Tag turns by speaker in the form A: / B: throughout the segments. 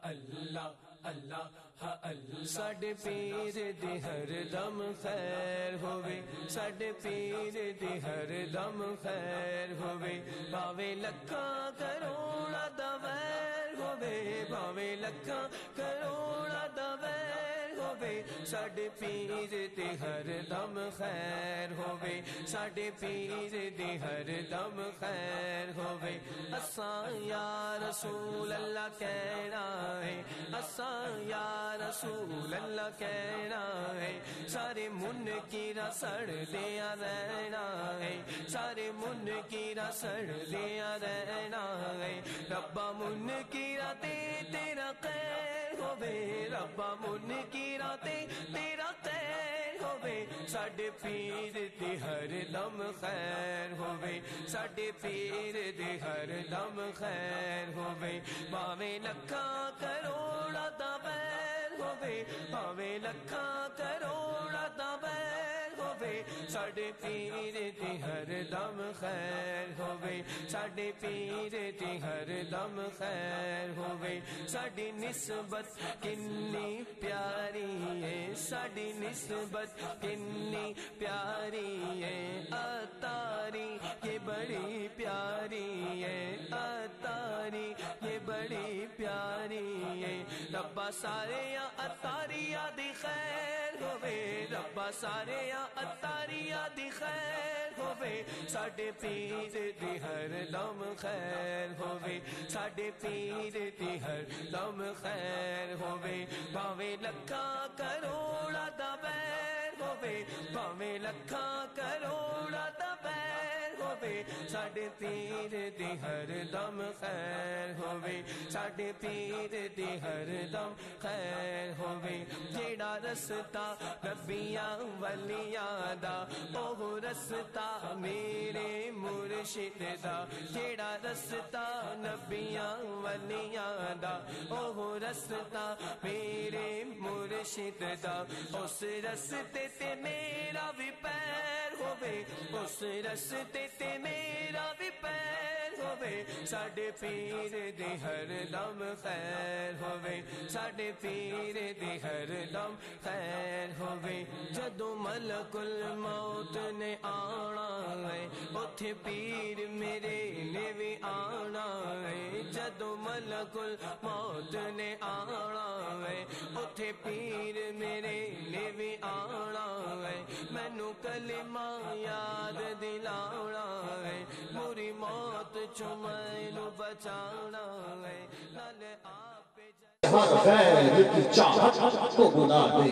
A: اللہ اللہ اللہ ساڈے پیر دی ہر دم خیر ہووے ساڈے پیر دی ہر دم خیر ہووے بھاوے لکھاں کروڑاں دا ویر ہووے بھاوے لکھاں کروڑاں دا ویر ہووے ساڈے پیر دی ہر دم خیر ہووے ساڈے پیر دی ہر دم خیر ہووے اساں یا رسول اللہ کہنا ہے اساں یا رسول اللہ کہنا ہے سارے منکراں سڑ دیا رہنا ہے سارے منکراں سڑ دیا رہنا ہے ربا منکراں تے تیرا خیر ہووے ربا منکراں تے تیرا خیر ہووے ساڈے پیر دی ہر دم خیر ہووے ساڈے پیر دی ہر دم خیر ہووے بھاویں لکھاں کروڑاں دا ویر ہووے بھاویں لکھاں کروڑاں دا ویر ہووے ساڈے پیر دی ہر دم خیر ہووے ساڈے پیر دی ہر دم خیر ہووے ساڈی نسبت کنی پیاری ہے ساڈی نسبت کنی پیاری ہے اتاری یہ بڑی پیاری ہے اتاری یہ بڑی پیاری ہے ربا سارے اتاریا دی خیر ہووے ربا سارے اتاریا دی خیر ہووے ساڈے پیر دی ہر دم خیر ہووے ساڈے پیر دی ہر دم خیر ہووے بھاویں لکھاں کروڑاں دا ویر ہووے بھاویں لکھاں کروڑاں دا ویر ہووے ساڈے پیر دی ہر دم خیر ہووے ساڈے پیر دی ہر دم خیر ہووے جیڑا رستہ نبیاں ولیاں دا اوہ رستہ میرے مرشد دا جیڑا رستہ نبیاں ولیاں دا اوہ رستہ میرے مرشد دا اس رستے تے میرا بھی پیر ہووے اس رستے تے میرا بھی پیر ہووے ساڈے پیر دی ہر دم خیر ہووے ساڈے پیر دی ہر دم خیر ہووے جدوں ملک الموت نے آنا ہے اوتھے پیر میرے نے بھی آنا ہے جدوں ملک الموت نے آنا ہے اوتھے پیر میرے نے بھی آنا ہے مینوں کلمہ یاد دلانا ہے موری موت چوں مینوں بچانا ہے نال آپ
B: ہر غیر کی چاہت کو بنا دے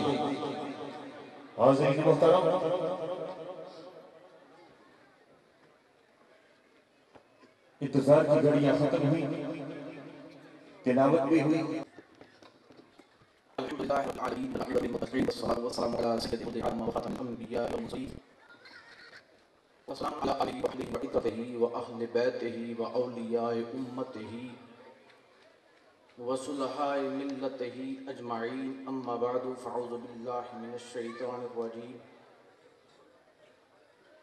B: حاضرین محترم انتظار کی گھڑیاں ختم ہوئی تلاوت بھی ہوئی
C: الحمدللہ رب العالمین الحمد للہ والصلاة والسلام علی سید الانبیاء وخاتم الانبیاء والمرسلین والسلام علی آلہ وصحبہ وعترتہ واہل بیتہ واولیاء امتہ وصلحاء ملتہ اجمعین اما بعد فاعوذ باللہ من الشیطان الرجیم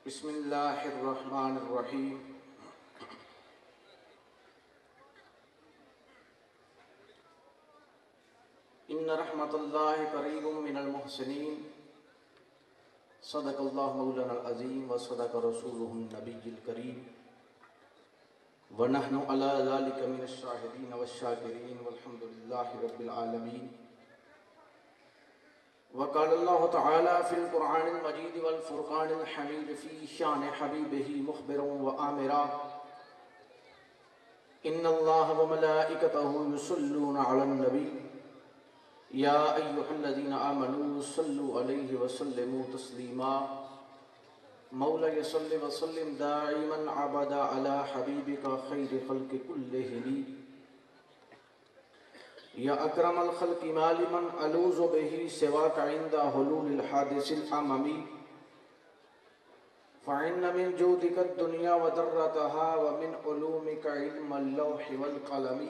C: بسم اللہ الرحمن الرحیم ان رحمت اللہ قریب من المحسنین صدق اللہ مولانا العظیم وصدق رسولہ النبی الکریم ونحن علی ذلک من الشاہدین والشاکرین والحمد للہ رب العالمین وقال اللہ تعالی فی القرآن المجید والفرقان الحمید فی شان حبیبہ مخبرا وآمرا ان اللہ وملائکتہ یصلون علی النبی یا ایہا الذین آمنوا صلوا علیہ وسلموا تسلیما مولا صلی وسلم دائما عبدا علی حبیبک خیر خلق کلہم یا اکرم الخلق مالمن الوذ بہ سواک عند حلول الحادث الاممی فإن من جودک الدنیا وذرتها ومن علومک علم اللوح والقلم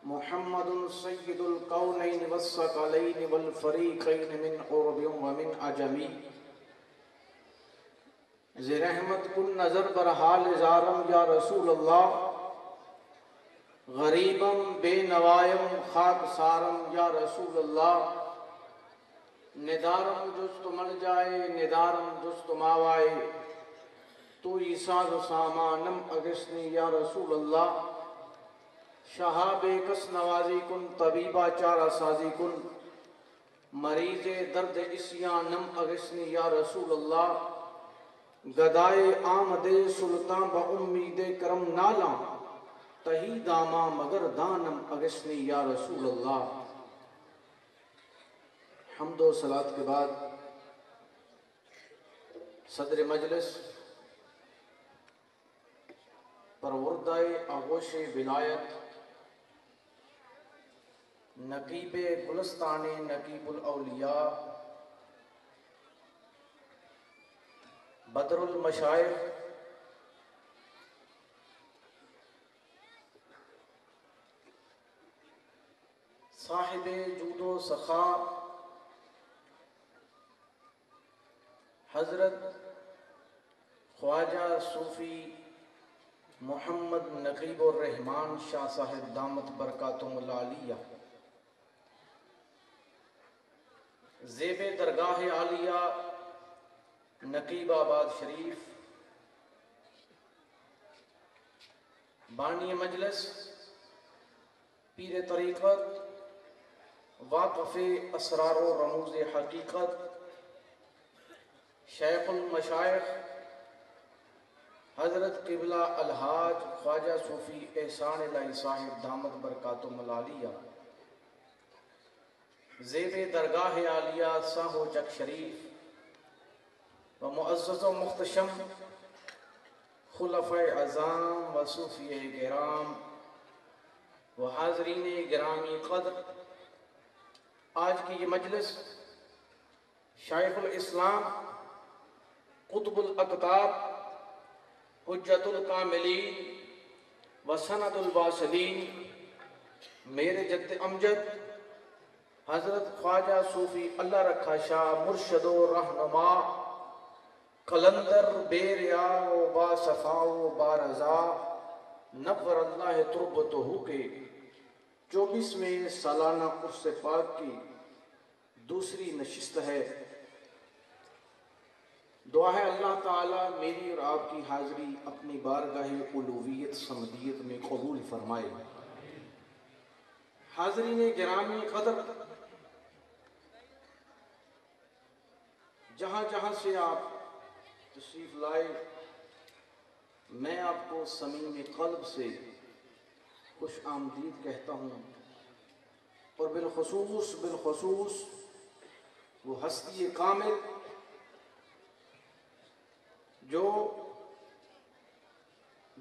C: محمد سید القونین والثقلین والفریقین من عرب ومن عجمی زی رحمت کن نظر بر حال زارم یا رسول اللہ غریبم بے نوائم خاک سارم یا رسول اللہ ندارم جست مل جائے ندارم جست ماوائے تو ایساز سامانم اگسنی یا رسول اللہ شہاب کس نوازی کن طبیبہ چارہ سازی کن مریض درد اسیانم اگسنی یا رسول اللہ گدائے آمد سلطان با امید کرم نالا تہی داما مگر دانم اگسنی یا رسول اللہ۔ حمد و صلات کے بعد صدر مجلس پروردہ آغوش ولایت نقیب گلستان نقیب الاولیاء بدر المشائخ صاحب جود و سخا حضرت خواجہ صوفی محمد نقیب الرحمان شاہ صاحب دامت برکاتہم العالیہ زیب درگاہ عالیہ نقیب آباد شریف بانی مجلس پیر طریقت واقف اسرار و رموز حقیقت شیخ المشائخ حضرت قبلہ الحاج خواجہ صوفی احسان الہی صاحب دامت برکاتہم العالیہ زیب درگاہ عالیہ ساہو چک شریف و معزز و مختشم خلفۂ اعظام و صوفی گرام و حاضرین گرامی قدر، آج کی یہ مجلس شیخ الاسلام قطب الاقطاب حجت الکاملین و سند الواصلین میرے جد امجد حضرت خواجہ صوفی اللہ رکھا شاہ مرشد و رہنما قلندر بے ریا و با صفا و با رضا نور اللہ تربتہ کے 24ویں سالانہ عرس پاک کی دوسری نشست ہے۔ دعا ہے اللہ تعالیٰ میری اور آپ کی حاضری اپنی بارگاہ الوہیت صمدیت میں قبول فرمائے۔ حاضرین گرامی قدر، جہاں جہاں سے آپ تشریف لائے، میں آپ کو صمیم قلب سے خوش آمدید کہتا ہوں، اور بالخصوص وہ ہستی کامل جو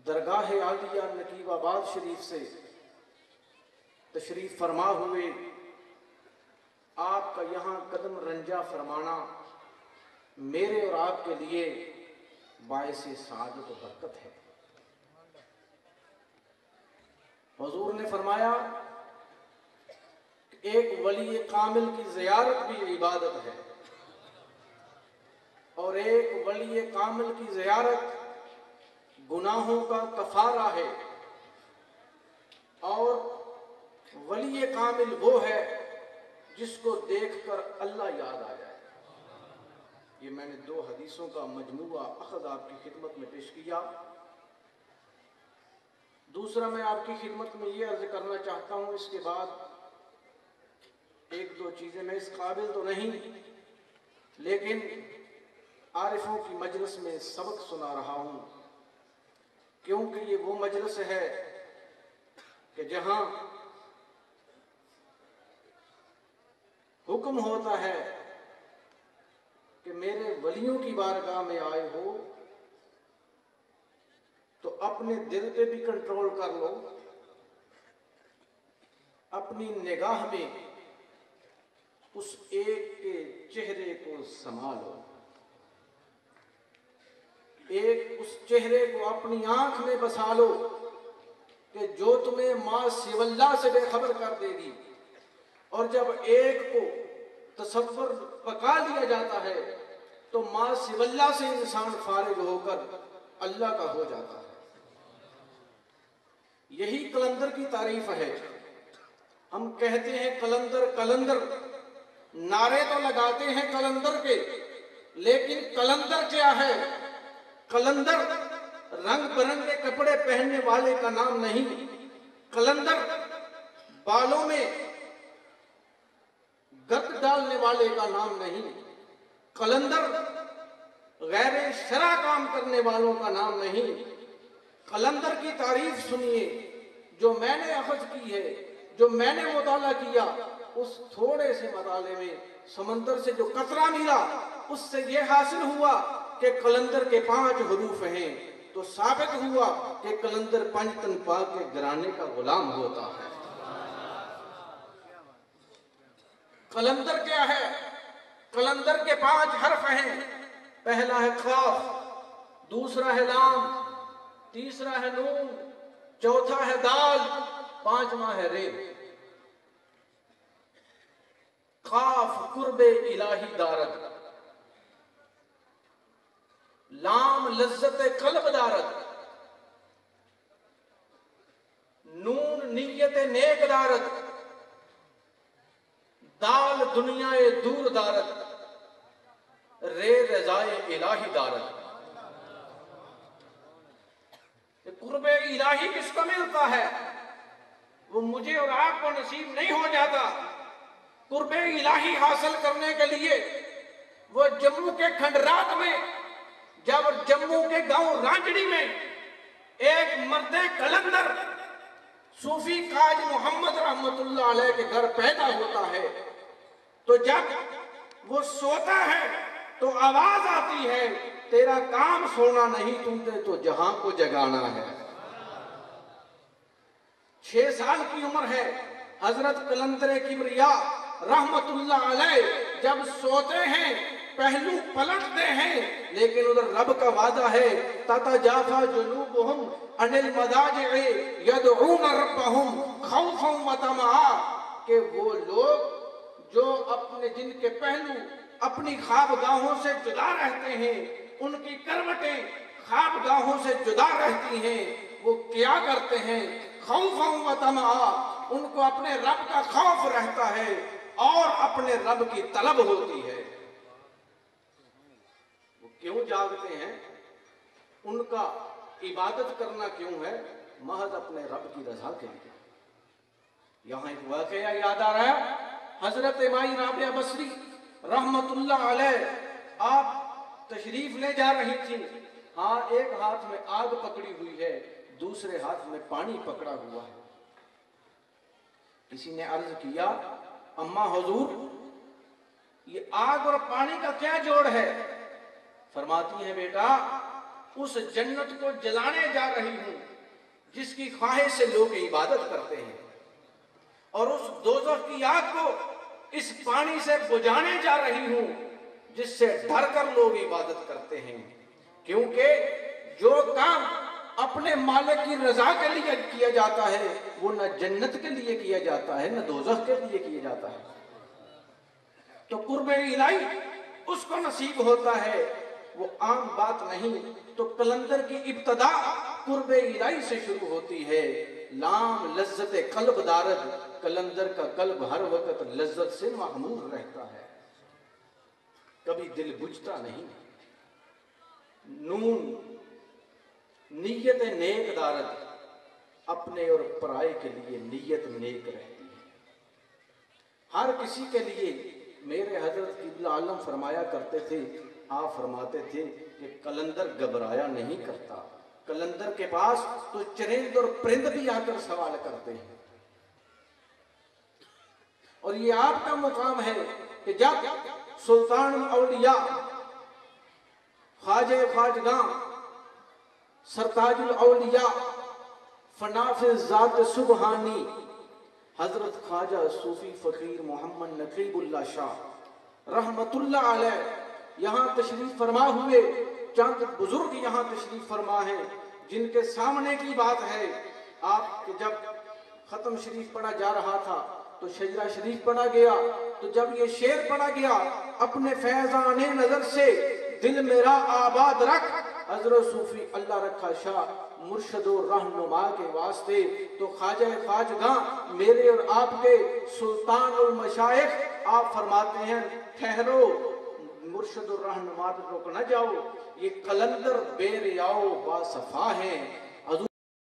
C: درگاہ عالیہ نقیب آباد شریف سے تشریف فرما ہوئے، آپ کا یہاں قدم رنجا فرمانا میرے اور آپ کے لیے باعث سعادت و برکت ہے۔ حضور نے فرمایا کہ ایک ولی کامل کی زیارت بھی عبادت ہے، اور ایک ولی کامل کی زیارت گناہوں کا کفارہ ہے، اور ولی کامل وہ ہے جس کو دیکھ کر اللہ یاد آ جائے۔ یہ میں نے 2 حدیثوں کا مجموعہ اخذ آپ کی خدمت میں پیش کیا۔ دوسرا میں آپ کی خدمت میں یہ عرض کرنا چاہتا ہوں، اس کے بعد 1-2 چیزیں، میں اس قابل تو نہیں لیکن عارفوں کی مجلس میں سبق سنا رہا ہوں، کیونکہ یہ وہ مجلس ہے کہ جہاں حکم ہوتا ہے کہ میرے ولیوں کی بارگاہ میں آئے ہو تو اپنے دل پہ بھی کنٹرول کر لو، اپنی نگاہ میں اس ایک کے چہرے کو سنبھالو، ایک اس چہرے کو اپنی آنکھ میں بسا لو کہ جو تمہیں ماں سوی اللہ سے بے خبر کر دے گی، اور جب ایک کو تصور پکا لیا جاتا ہے تو ماں سوی اللہ سے انسان فارغ ہو کر اللہ کا ہو جاتا ہے۔ یہی قلندر کی تعریف ہے. ہم کہتے ہیں قلندر قلندر، نعرے تو لگاتے ہیں قلندر کے، لیکن قلندر کیا ہے؟ قلندر رنگ برنگے کپڑے پہننے والے کا نام نہیں. قلندر بالوں میں گرد ڈالنے والے کا نام نہیں. قلندر غیر شرع کام کرنے والوں کا نام نہیں. قلندر کی تعریف سنیے جو میں نے اخذ کی ہے، جو میں نے مطالعہ کیا. اس تھوڑے سے مطالعے میں سمندر سے جو قطرہ ملا، اس سے یہ حاصل ہوا کہ قلندر کے 5 حروف ہیں، تو ثابت ہوا کہ قلندر پنجتن پاک کے گھرانے کا غلام ہوتا ہے. قلندر کیا ہے؟ قلندر کے 5 حرف ہیں. پہلا ہے قاف، دوسرا ہے لام، تیسرا ہے نون، چوتھا ہے دال، 5واں ہے رے. قاف قرب الہی دارد، لام لذت قلب دارد، نون نیت نیک دارد، دال دنیا دور دارد، رے رضائے الہی دارد. قرب الہی کس کو ملتا ہے؟ وہ مجھے اور آپ کو نصیب نہیں ہو جاتا. قرب الہی حاصل کرنے کے لیے وہ جموں کے کھنڈرات میں، جب جموں کے گاؤں رانجڑی میں ایک مرد قلندر صوفی قاج محمد رحمت اللہ علیہ کے گھر پیدا ہوتا ہے، تو جب وہ سوتا ہے تو آواز آتی ہے، تیرا کام سونا نہیں، تم نے تو جہاں کو جگانا ہے. 6 سال کی عمر ہے. حضرت قلندر کبریا رحمت اللہ علیہ جب سوتے ہیں پہلو پلٹتے ہیں، لیکن ادھر رب کا وعدہ ہے تتجافا جنوبہم عن المضاجع یدعون ربہم خوفا وطمعا، کہ وہ لوگ جو جن کے پہلو اپنی خوابگاہوں سے جدا رہتے ہیں، ان کی کروٹیں خوابگاہوں سے جدا رہتی ہیں، وہ کیا کرتے ہیں؟ خوفا وطمعا، ان کو اپنے رب کا خوف رہتا ہے اور اپنے رب کی طلب ہوتی ہے. وہ کیوں جاگتے ہیں؟ ان کا عبادت کرنا کیوں ہے؟ محض اپنے رب کی رضا کے لیے. یہاں ایک واقعہ یاد آ رہا ہے. حضرت مائی رابعہ بصری رحمت اللہ علیہ آپ تشریف لے جا رہی تھی. ہاں، ایک ہاتھ میں آگ پکڑی ہوئی ہے، دوسرے ہاتھ میں پانی پکڑا ہوا ہے. کسی نے عرض کیا، اماں حضور یہ آگ اور پانی کا کیا جوڑ ہے؟ فرماتی ہیں، بیٹا اس جنت کو جلانے جا رہی ہوں جس کی خواہش سے لوگ عبادت کرتے ہیں، اور اس دوزخ کی آگ کو اس پانی سے بجھانے جا رہی ہوں جس سے ڈر کر لوگ عبادت کرتے ہیں. کیونکہ جو کام اپنے مالک کی رضا کے لیے کیا جاتا ہے وہ نہ جنت کے لیے کیا جاتا ہے نہ دوزخ کے لیے کیا جاتا ہے. تو قرب الہی اس کو نصیب ہوتا ہے، وہ عام بات نہیں. تو قلندر کی ابتدا قرب الہی سے شروع ہوتی ہے. لام لذت قلب دارد، قلندر کا قلب ہر وقت لذت سے محمول رہتا ہے، کبھی دل بجھتا نہیں. نون نیت نیک دارد، اپنے اور پرائے کے لیے نیت نیک رہتی ہے. ہر کسی کے لیے. میرے حضرت قبلہ عالم فرمایا کرتے تھے، آپ فرماتے تھے کہ قلندر گھبرایا نہیں کرتا. قلندر کے پاس تو چرند اور پرند بھی آ کر سوال کرتے ہیں. اور یہ آپ کا مقام ہے کہ جب سلطان الاولیاء خواجہ خواجگاں سرتاج الاولیاء فنافذ ذات سبحانی حضرت خواجہ صوفی فقیر محمد نقیب اللہ شاہ رحمت اللہ علیہ یہاں تشریف فرما ہوئے، چند بزرگ یہاں تشریف فرما ہیں جن کے سامنے کی بات ہے. آپ کے جب ختم شریف پڑھا جا رہا تھا تو شجرہ شریف پڑھا گیا، تو جب یہ شعر پڑھا گیا، اپنے فیضان نظر سے دل میرا آباد رکھ، حضرت صوفی اللہ رکھا شاہ مرشد و رہنما کے واسطے، تو خواجہ خواجگاں میرے اور آپ کے سلطان المشائخ آپ فرماتے ہیں ٹھہرو، مرشد و رہنما تو رک نہ جاؤ، یہ قلندر بے ریاؤ با صفا ہیں،